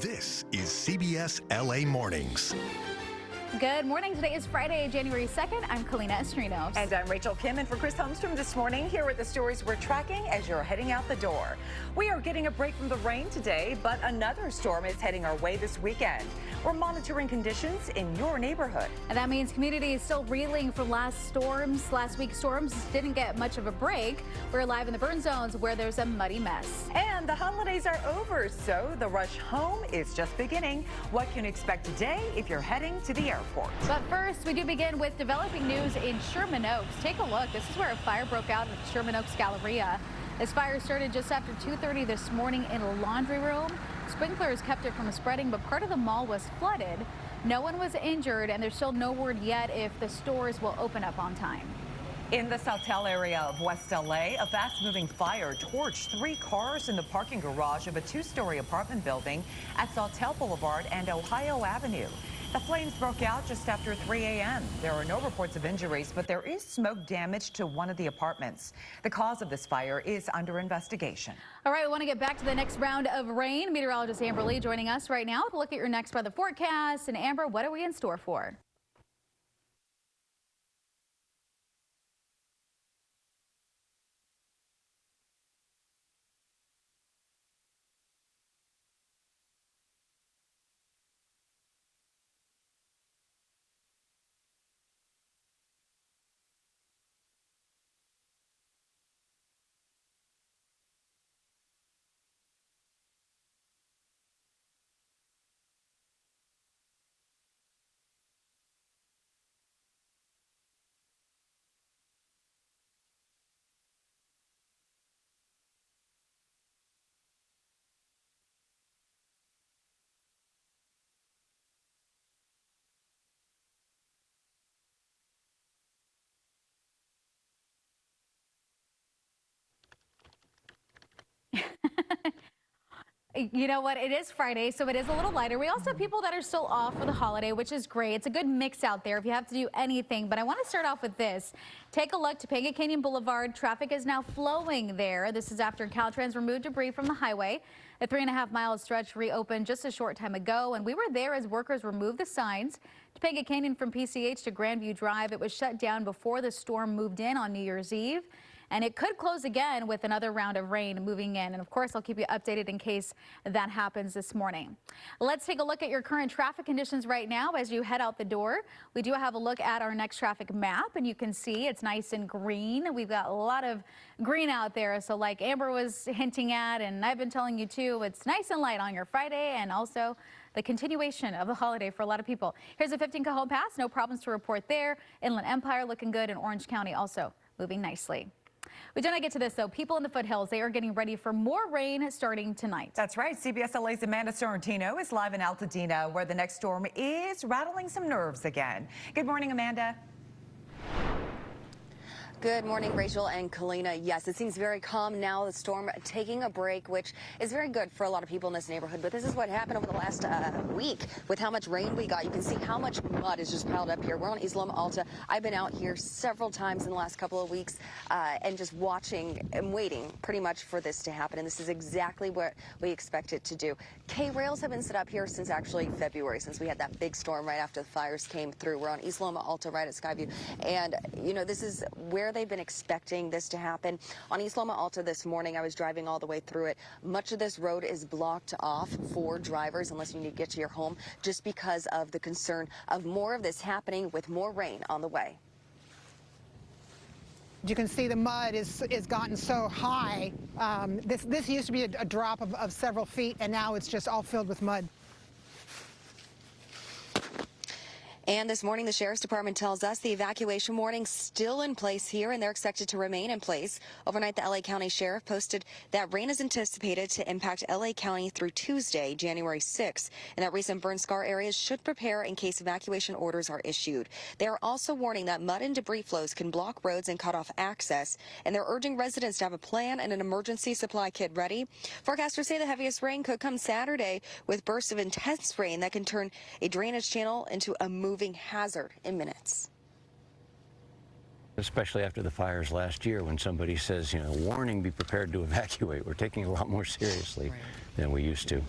This is CBS LA Mornings. Good morning. Today is Friday, January 2nd. I'm Kalina Estrinos. And I'm Rachel Kim, and for Chris Holmstrom this morning, here are the stories we're tracking as you're heading out the door. We are getting a break from the rain today, but another storm is heading our way this weekend. We're monitoring conditions in your neighborhood. And that means community is still reeling from last week's storms didn't get much of a break. We're live in the burn zones where there's a muddy mess. And the holidays are over, so the rush home is just beginning. What can you expect today if you're heading to the airport? But first, we do begin with developing news in Sherman Oaks. Take a look. This is where a fire broke out at Sherman Oaks Galleria. This fire started just after 2:30 this morning in a laundry room. Sprinklers kept it from spreading, but part of the mall was flooded. No one was injured, and there's still no word yet if the stores will open up on time. In the Southell area of West LA, a fast-moving fire torched 3 cars in the parking garage of a 2-story apartment building at Southell Boulevard and Ohio Avenue. The flames broke out just after 3 a.m. There are no reports of injuries, but there is smoke damage to one of the apartments. The cause of this fire is under investigation. All right, we want to get back to the next round of rain. Meteorologist Amber Lee joining us right now to look at your next weather forecast. And Amber, what are we in store for? You know what? It is Friday, so it is a little lighter. We also have people that are still off for the holiday, which is great. It's a good mix out there if you have to do anything. But I want to start off with this. Take a look. Topanga Canyon Boulevard. Traffic is now flowing there. This is after Caltrans removed debris from the highway. The 3.5-mile stretch reopened just a short time ago, and we were there as workers removed the signs. Topanga Canyon from PCH to Grandview Drive. It was shut down before the storm moved in on New Year's Eve. And it could close again with another round of rain moving in. And of course, I'll keep you updated in case that happens this morning. Let's take a look at your current traffic conditions right now as you head out the door. We do have a look at our next traffic map, and you can see it's nice and green. We've got a lot of green out there. So like Amber was hinting at, and I've been telling you too, it's nice and light on your Friday and also the continuation of the holiday for a lot of people. Here's a 15 Cajon Pass. No problems to report there. Inland Empire looking good, and Orange County also moving nicely. We do not get to this, though. People in the foothills, they are getting ready for more rain starting tonight. That's right. CBS LA's Amanda Sorrentino is live in Altadena, where the next storm is rattling some nerves again. Good morning, Amanda. Good morning, Rachel and Kalina. Yes, it seems very calm now. The storm taking a break, which is very good for a lot of people in this neighborhood. But this is what happened over the last week with how much rain we got. You can see how much mud is just piled up here. We're on East Loma Alta. I've been out here several times in the last couple of weeks and just watching and waiting pretty much for this to happen. And this is exactly what we expect it to do. K-rails have been set up here since actually February, since we had that big storm right after the fires came through. We're on East Loma Alta right at Skyview. And, you know, this is where they've been expecting this to happen. On East Loma Alta this morning, I was driving all the way through it. Much of this road is blocked off for drivers unless you need to get to your home, just because of the concern of more of this happening with more rain on the way. You can see the mud is gotten so high. This used to be a drop of several feet, and now it's just all filled with mud. And this morning, the Sheriff's Department tells us the evacuation warning's still in place here, and they're expected to remain in place. Overnight, the LA County Sheriff posted that rain is anticipated to impact LA County through Tuesday, January 6th, and that recent burn scar areas should prepare in case evacuation orders are issued. They are also warning that mud and debris flows can block roads and cut off access, and they're urging residents to have a plan and an emergency supply kit ready. Forecasters say the heaviest rain could come Saturday, with bursts of intense rain that can turn a drainage channel into a moving hazard in minutes. Especially after the fires last year, when somebody says, you know, warning, be prepared to evacuate. We're taking it a lot more seriously than we used to.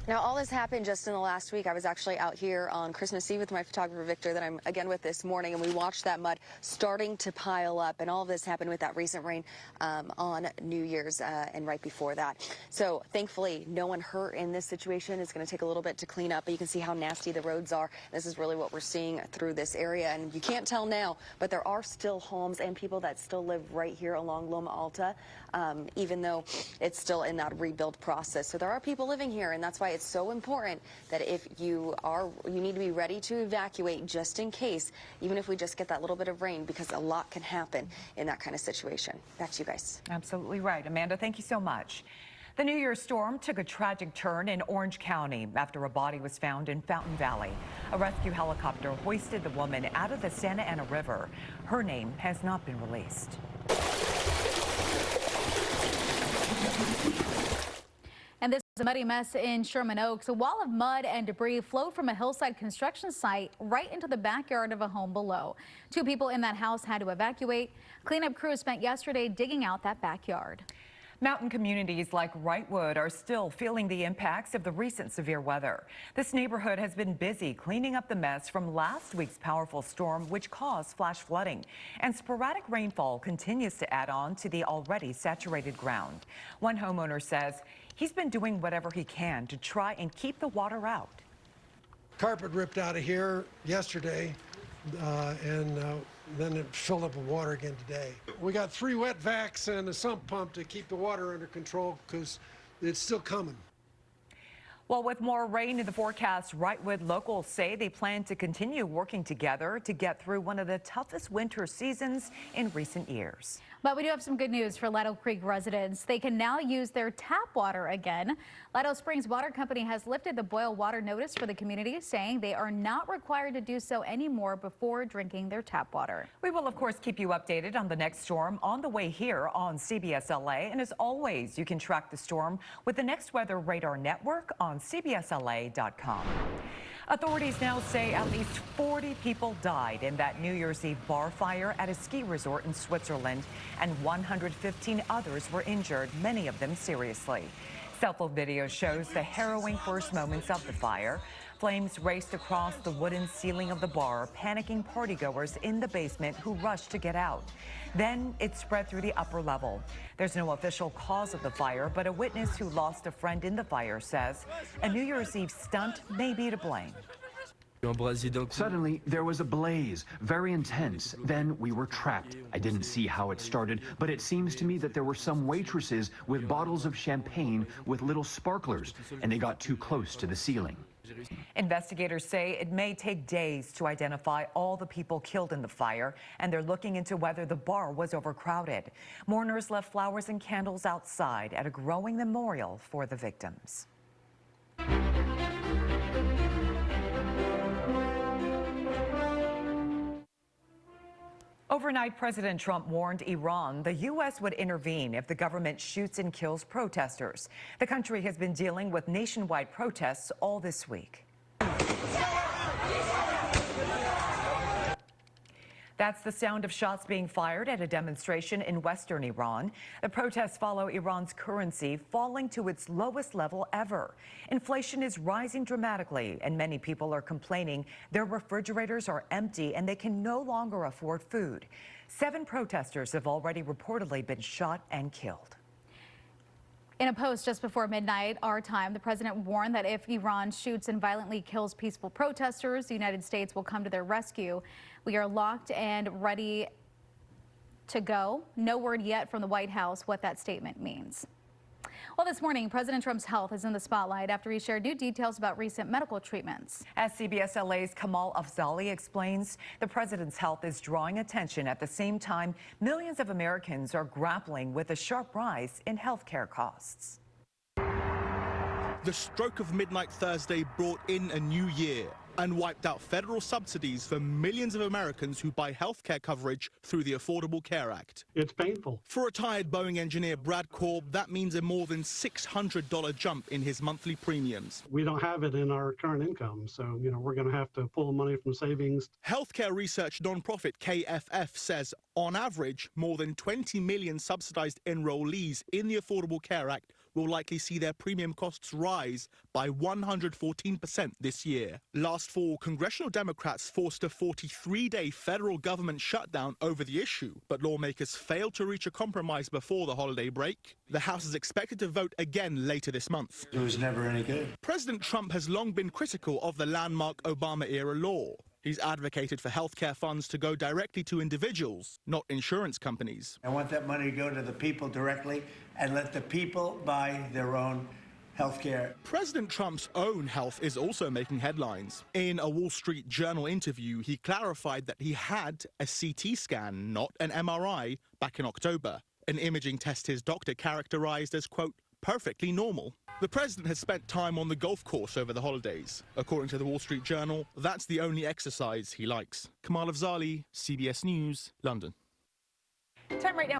Now, all this happened just in the last week. I was actually out here on Christmas Eve with my photographer, Victor, that I'm again with this morning, and we watched that mud starting to pile up. And all of this happened with that recent rain on New Year's and right before that. So thankfully, no one hurt in this situation. It's going to take a little bit to clean up, but you can see how nasty the roads are. This is really what we're seeing through this area. And you can't tell now, but there are still homes and people that still live right here along Loma Alta, even though it's still in that rebuild process. So there are people living here, and that's why it's so important that if you need to be ready to evacuate just in case, even if we just get that little bit of rain, because a lot can happen in that kind of situation. Back to you guys. Absolutely right. Amanda, thank you so much. The New Year's storm took a tragic turn in Orange County after a body was found in Fountain Valley. A rescue helicopter hoisted the woman out of the Santa Ana River. Her name has not been released. And this is a muddy mess in Sherman Oaks. A wall of mud and debris flowed from a hillside construction site right into the backyard of a home below. 2 people in that house had to evacuate. Cleanup crews spent yesterday digging out that backyard. Mountain communities like Wrightwood are still feeling the impacts of the recent severe weather. This neighborhood has been busy cleaning up the mess from last week's powerful storm, which caused flash flooding. And sporadic rainfall continues to add on to the already saturated ground. One homeowner says he's been doing whatever he can to try and keep the water out. Carpet ripped out of here yesterday, and then it filled up with water again today. We got 3 wet vacs and a sump pump to keep the water under control because it's still coming. Well, with more rain in the forecast, Wrightwood locals say they plan to continue working together to get through one of the toughest winter seasons in recent years. But we do have some good news for Leto Creek residents. They can now use their tap water again. Leto Springs Water Company has lifted the boil water notice for the community, saying they are not required to do so anymore before drinking their tap water. We will, of course, keep you updated on the next storm on the way here on CBS LA. And as always, you can track the storm with the Next Weather Radar Network on CBSLA.com. Authorities now say at least 40 people died in that New Year's Eve bar fire at a ski resort in Switzerland, and 115 others were injured, many of them seriously. Cell phone video shows the harrowing first moments of the fire. Flames raced across the wooden ceiling of the bar, panicking partygoers in the basement who rushed to get out. Then it spread through the upper level. There's no official cause of the fire, but a witness who lost a friend in the fire says a New Year's Eve stunt may be to blame. Suddenly, there was a blaze, very intense. Then we were trapped. I didn't see how it started, but it seems to me that there were some waitresses with bottles of champagne with little sparklers, and they got too close to the ceiling. Investigators say it may take days to identify all the people killed in the fire, and they're looking into whether the bar was overcrowded. Mourners left flowers and candles outside at a growing memorial for the victims. Overnight, President Trump warned Iran the U.S. would intervene if the government shoots and kills protesters. The country has been dealing with nationwide protests all this week. That's the sound of shots being fired at a demonstration in western Iran. The protests follow Iran's currency falling to its lowest level ever. Inflation is rising dramatically, and many people are complaining their refrigerators are empty and they can no longer afford food. 7 protesters have already reportedly been shot and killed. In a post just before midnight, our time, the president warned that if Iran shoots and violently kills peaceful protesters, the United States will come to their rescue. We are locked and ready to go. No word yet from the White House what that statement means. Well, this morning, President Trump's health is in the spotlight after he shared new details about recent medical treatments. As CBS LA's Kamal Afzali explains, the president's health is drawing attention. At the same time, millions of Americans are grappling with a sharp rise in health care costs. The stroke of midnight Thursday brought in a new year and wiped out federal subsidies for millions of Americans who buy health care coverage through the Affordable Care Act. It's painful. For retired Boeing engineer Brad Korb, that means a more than $600 jump in his monthly premiums. We don't have it in our current income, so, we're going to have to pull money from savings. Healthcare research nonprofit KFF says, on average, more than 20 million subsidized enrollees in the Affordable Care Act will likely see their premium costs rise by 114% this year. Last fall, congressional Democrats forced a 43-day federal government shutdown over the issue, but lawmakers failed to reach a compromise before the holiday break. The House is expected to vote again later this month. It was never any good. President Trump has long been critical of the landmark Obama-era law. He's advocated for healthcare funds to go directly to individuals, not insurance companies. I want that money to go to the people directly and let the people buy their own health care. President Trump's own health is also making headlines. In a Wall Street Journal interview, he clarified that he had a CT scan, not an MRI, back in October, an imaging test his doctor characterized as, quote, perfectly normal. The president has spent time on the golf course over the holidays. According to the Wall Street Journal, that's the only exercise he likes. Kamal Afzali, CBS News, London. Time right now.